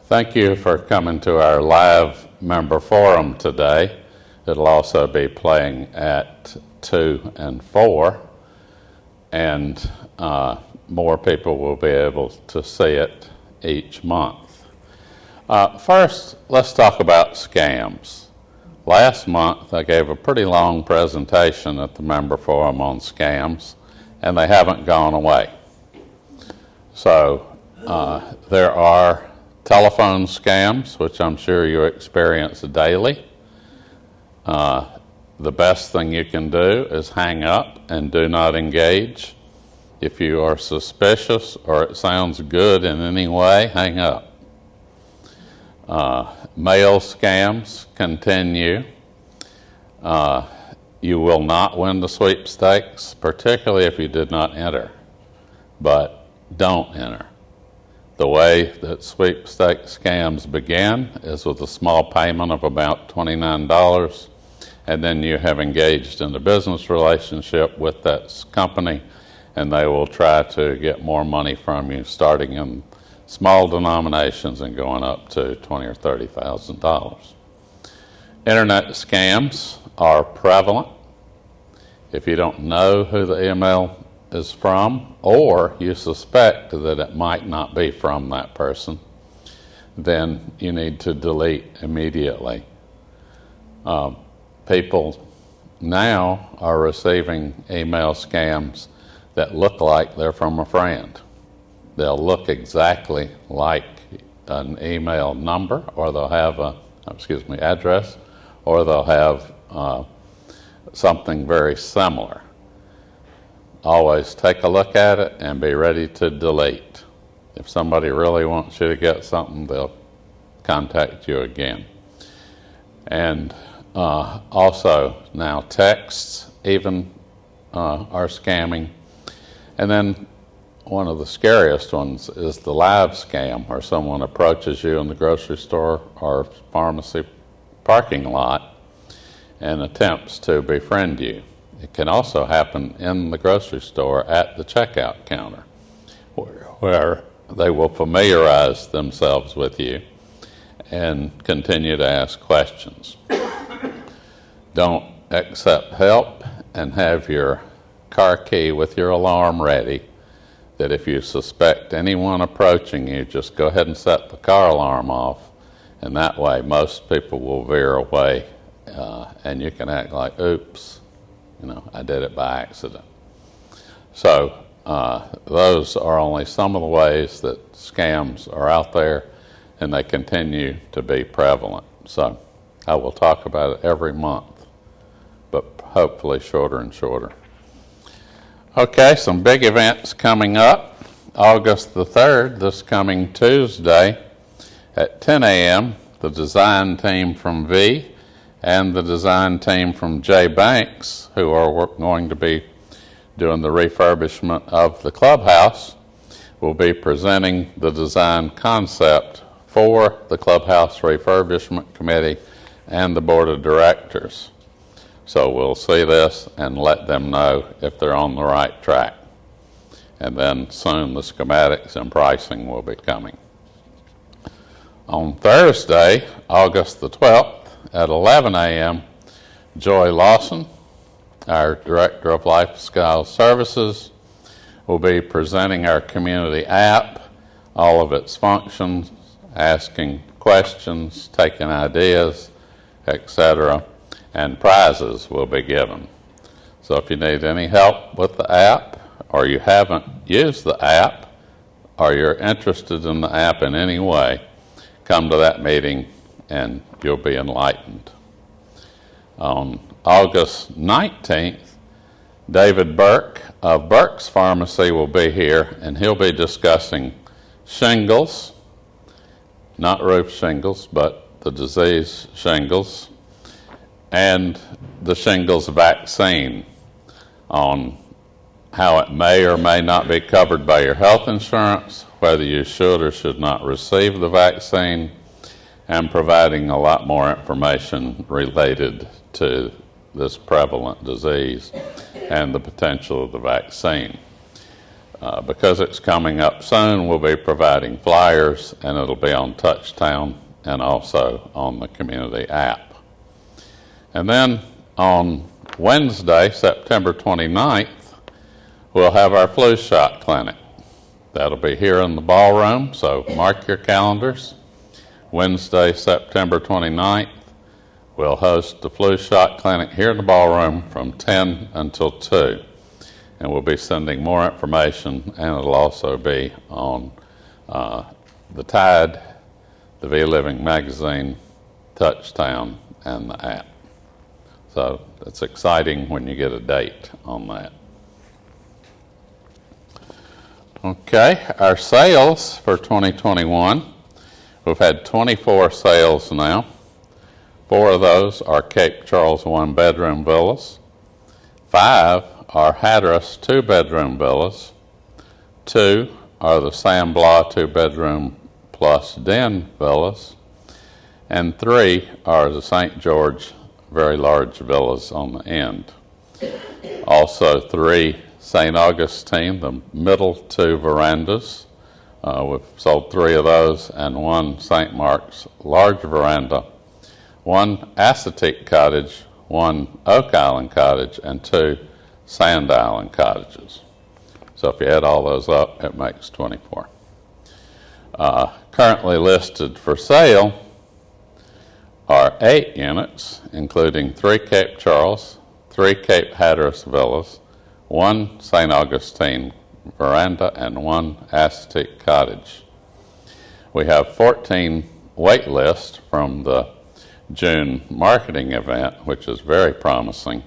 Thank you for coming to our live member forum today. It'll also be playing at 2 and 4, and more people will be able to see it each month. First, let's talk about scams. Last month, I gave a pretty long presentation at the member forum on scams, and they haven't gone away. So there are telephone scams, which I'm sure you experience daily. The best thing you can do is hang up and do not engage. If you are suspicious or it sounds good in any way, hang up. Mail scams continue. You will not win the sweepstakes, particularly if you did not enter, but don't enter. The way that sweepstakes scams begin is with a small payment of about $29, and then you have engaged in a business relationship with that company, and they will try to get more money from you, starting in small denominations and going up to $20,000 or $30,000. Internet scams are prevalent. If you don't know who the email is from, or you suspect that it might not be from that person, then you need to delete immediately. People now are receiving email scams that look like they're from a friend. They'll look exactly like an email number, or they'll have address, or they'll have something very similar. Always take a look at it and be ready to delete. If somebody really wants you to get something, they'll contact you again. And also now texts even are scamming. And then one of the scariest ones is the live scam, where someone approaches you in the grocery store or pharmacy parking lot and attempts to befriend you. It can also happen in the grocery store at the checkout counter, where they will familiarize themselves with you and continue to ask questions. Don't accept help, and have your car key with your alarm ready, that if you suspect anyone approaching you, just go ahead and set the car alarm off, and that way most people will veer away, and you can act like, oops, I did it by accident. So those are only some of the ways that scams are out there, and they continue to be prevalent. So I will talk about it every month, but hopefully shorter and shorter. Okay, some big events coming up. August the 3rd, this coming Tuesday at 10 a.m., the design team from V and the design team from J Banks, who are going to be doing the refurbishment of the clubhouse, will be presenting the design concept for the Clubhouse Refurbishment Committee and the Board of Directors. So we'll see this and let them know if they're on the right track. And then soon the schematics and pricing will be coming. On Thursday, August the 12th, at 11 a.m., Joy Lawson, our Director of Lifestyle Services, will be presenting our community app, all of its functions, asking questions, taking ideas, etc., and prizes will be given. So if you need any help with the app, or you haven't used the app, or you're interested in the app in any way, come to that meeting and you'll be enlightened. On August 19th, David Burke of Burke's Pharmacy will be here, and he'll be discussing shingles, not roof shingles, but the disease shingles, and the shingles vaccine, on how it may or may not be covered by your health insurance, whether you should or should not receive the vaccine, and providing a lot more information related to this prevalent disease and the potential of the vaccine. Because it's coming up soon, we'll be providing flyers, and it'll be on Touchtown and also on the community app. And then on Wednesday, September 29th, we'll have our flu shot clinic. That'll be here in the ballroom, so mark your calendars. Wednesday, September 29th, we'll host the flu shot clinic here in the ballroom from 10 until 2. And we'll be sending more information, and it'll also be on the Tide, the V-Living magazine, Touchtown, and the app. So it's exciting when you get a date on that. Okay, our sales for 2021, we've had 24 sales now. 4 of those are Cape Charles 1-bedroom villas. 5 are Hatteras 2-bedroom villas. 2 are the San Blas 2-bedroom plus den villas. And 3 are the St. George very large villas on the end. Also 3 St. Augustine, the middle 2 verandas. We've sold 3 of those, and 1 St. Mark's large veranda, 1 Assateague cottage, 1 Oak Island cottage, and 2 Sand Island cottages. So if you add all those up, it makes 24. Currently listed for sale are 8 units, including 3 Cape Charles, 3 Cape Hatteras villas, 1 St. Augustine veranda, and 1 Assateague cottage. We have 14 wait lists from the June marketing event, which is very promising,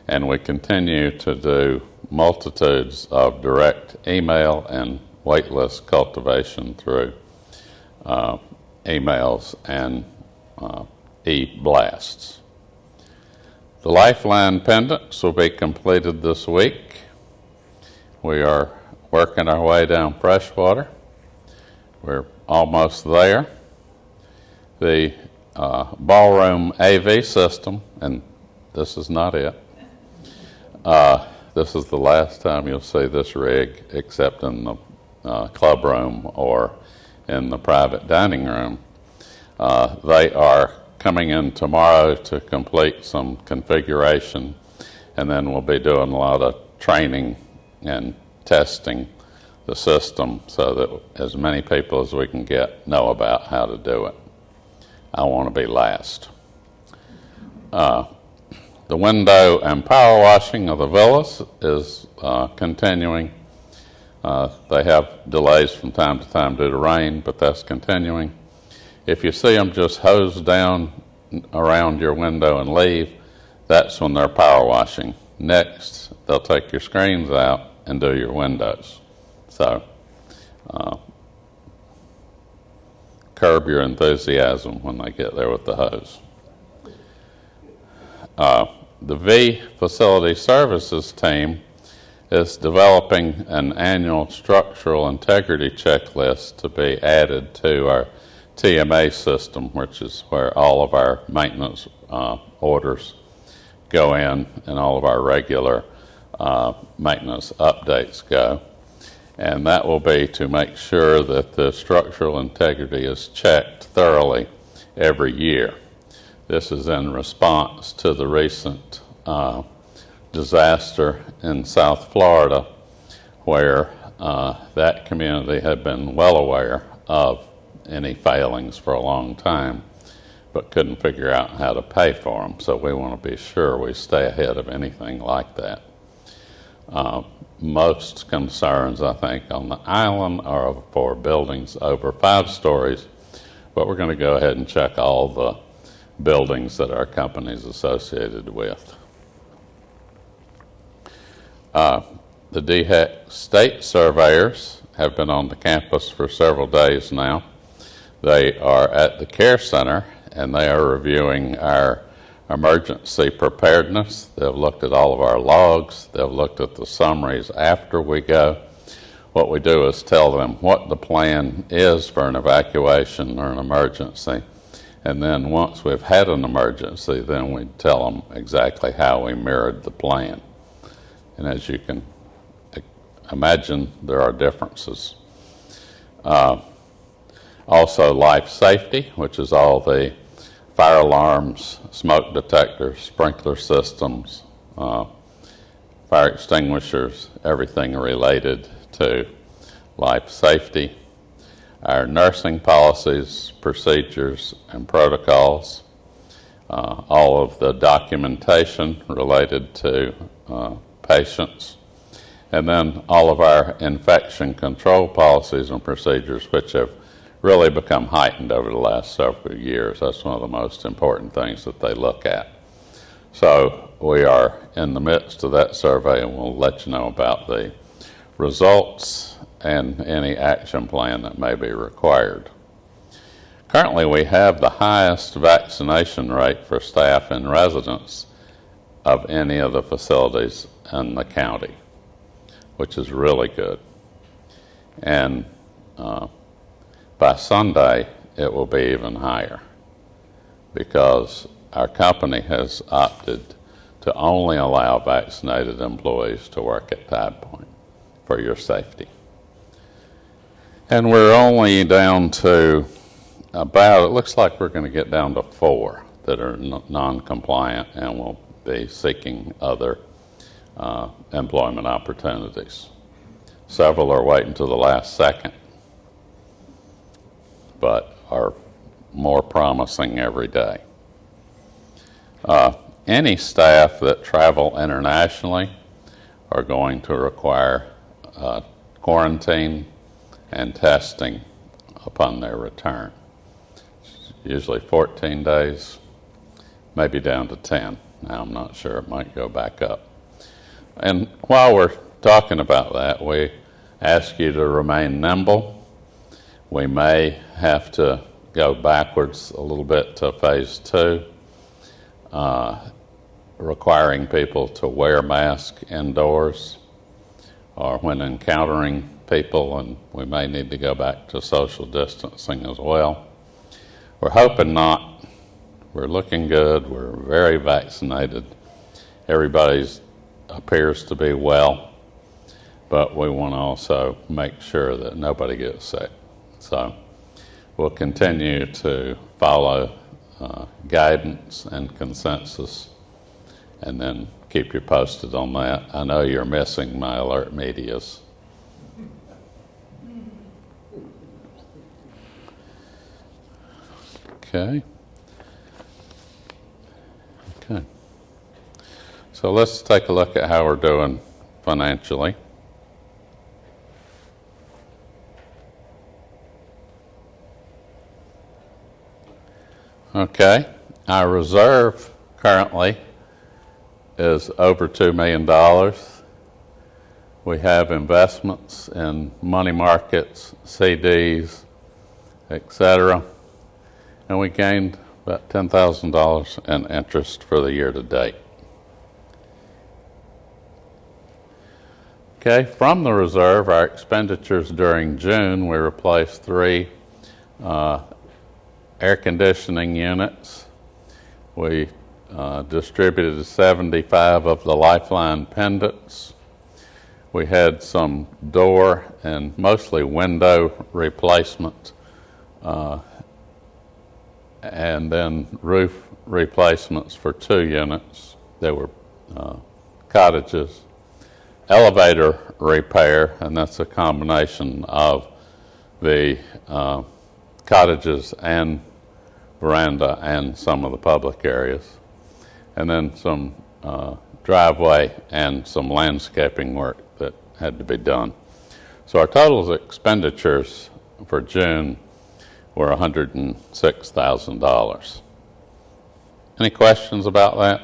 and we continue to do multitudes of direct email and waitlist cultivation through emails and e-blasts. The Lifeline pendants will be completed this week. We are working our way down Freshwater. We're almost there. The ballroom AV system, and this is not it. This is the last time you'll see this rig, except in the club room or in the private dining room. They are coming in tomorrow to complete some configuration, and then we'll be doing a lot of training and testing the system so that as many people as we can get know about how to do it. I want to be last. The window and power washing of the villas is continuing. They have delays from time to time due to rain, but that's continuing. If you see them just hose down around your window and leave, that's when they're power washing. Next, they'll take your screens out and do your windows. So, curb your enthusiasm when they get there with the hose. The V Facility Services team is developing an annual structural integrity checklist to be added to our TMA system, which is where all of our maintenance orders go in and all of our regular maintenance updates go. And that will be to make sure that the structural integrity is checked thoroughly every year. This is in response to the recent disaster in South Florida, where that community had been well aware of any failings for a long time, but couldn't figure out how to pay for them. So we want to be sure we stay ahead of anything like that. Most concerns, I think, on the island are for buildings over 5 stories, but we're going to go ahead and check all the buildings that our company is associated with. The DHEC state surveyors have been on the campus for several days now. They are at the care center, and they are reviewing our emergency preparedness. They've looked at all of our logs. They've looked at the summaries after we go. What we do is tell them what the plan is for an evacuation or an emergency. And then once we've had an emergency, then we tell them exactly how we mirrored the plan. And as you can imagine there are differences. Also, life safety, which is all the fire alarms, smoke detectors, sprinkler systems, fire extinguishers, everything related to life safety. Our nursing policies, procedures, and protocols. All of the documentation related to patients. And then all of our infection control policies and procedures, which have really become heightened over the last several years. That's one of the most important things that they look at. So we are in the midst of that survey, and we'll let you know about the results and any action plan that may be required. Currently, we have the highest vaccination rate for staff and residents of any of the facilities in the county, which is really good. And by Sunday, it will be even higher because our company has opted to only allow vaccinated employees to work at Tide Point for your safety. And we're only down to it looks like we're going to get down to 4 that are non-compliant and will be seeking other employment opportunities. Several are waiting till the last second, but are more promising every day. Any staff that travel internationally are going to require quarantine and testing upon their return. Usually 14 days, maybe down to 10. Now I'm not sure, it might go back up. And while we're talking about that, we ask you to remain nimble. We may have to go backwards a little bit to phase 2, requiring people to wear masks indoors or when encountering people, and we may need to go back to social distancing as well. We're hoping not. We're looking good. We're very vaccinated. Everybody appears to be well, but we want to also make sure that nobody gets sick. So we'll continue to follow guidance and consensus, and then keep you posted on that. I know you're missing my alert medias. Okay. So let's take a look at how we're doing financially. Okay. Our reserve currently is over $2 million. We have investments in money markets, CDs, etc. And we gained about $10,000 in interest for the year to date. Okay, from the reserve, our expenditures during June, we replaced 3 air conditioning units. We distributed 75 of the Lifeline pendants. We had some door and mostly window replacement, and then roof replacements for 2 units. They were cottages. Elevator repair, and that's a combination of the cottages and veranda and some of the public areas. And then some driveway and some landscaping work that had to be done. So our total expenditures for June were $106,000. Any questions about that?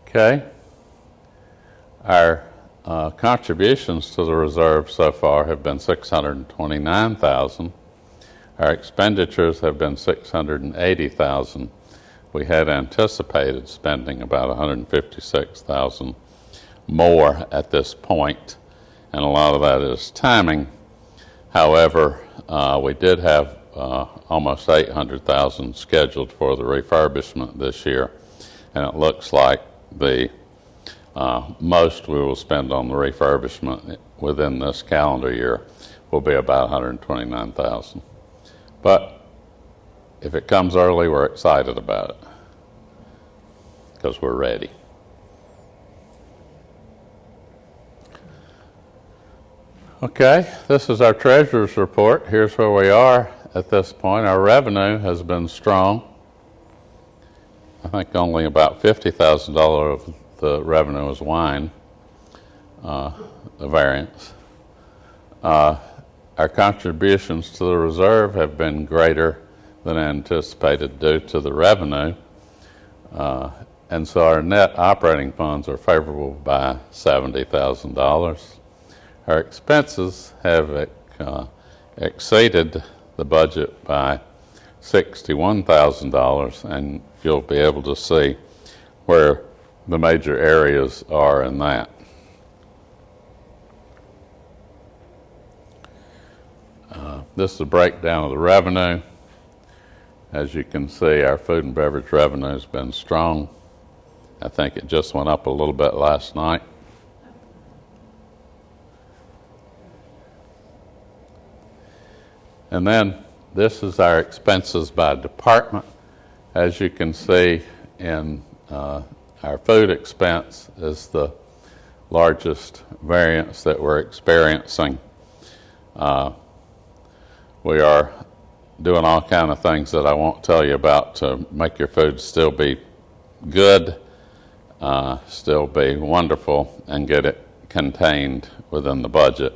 Okay. Our contributions to the reserve so far have been $629,000. Our expenditures have been $680,000. We had anticipated spending about $156,000 more at this point, and a lot of that is timing. However, we did have almost $800,000 scheduled for the refurbishment this year, and it looks like the Most we will spend on the refurbishment within this calendar year will be about $129,000. But if it comes early, we're excited about it because we're ready. Okay, this is our treasurer's report. Here's where we are at this point. Our revenue has been strong. I think only about $50,000 of the revenue is wine, the variance. Our contributions to the reserve have been greater than anticipated due to the revenue. And so our net operating funds are favorable by $70,000. Our expenses have exceeded the budget by $61,000, and you'll be able to see where the major areas are in that. This is a breakdown of the revenue. As you can see, our food and beverage revenue has been strong. I think it just went up a little bit last night. And then this is our expenses by department. As you can see, in our food expense is the largest variance that we're experiencing. We are doing all kinds of things that I won't tell you about to make your food still be good, still be wonderful, and get it contained within the budget.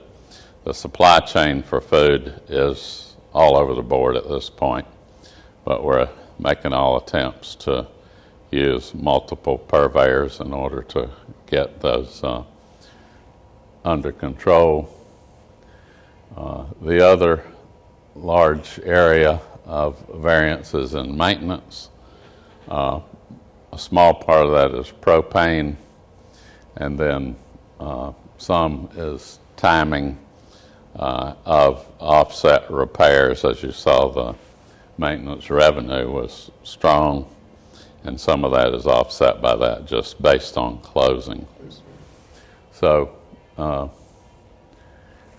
The supply chain for food is all over the board at this point, but we're making all attempts to use multiple purveyors in order to get those under control. The other large area of variances in maintenance. A small part of that is propane, and then some is timing of offset repairs. As you saw, the maintenance revenue was strong, and some of that is offset by that just based on closing. So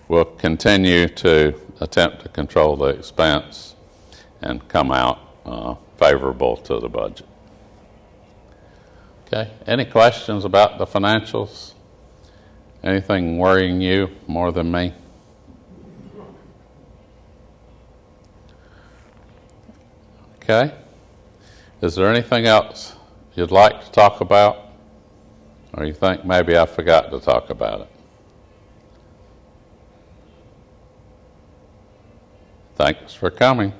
we'll continue to attempt to control the expense and come out favorable to the budget. Okay, any questions about the financials? Anything worrying you more than me? Okay, is there anything else you'd like to talk about, or you think maybe I forgot to talk about it? Thanks for coming.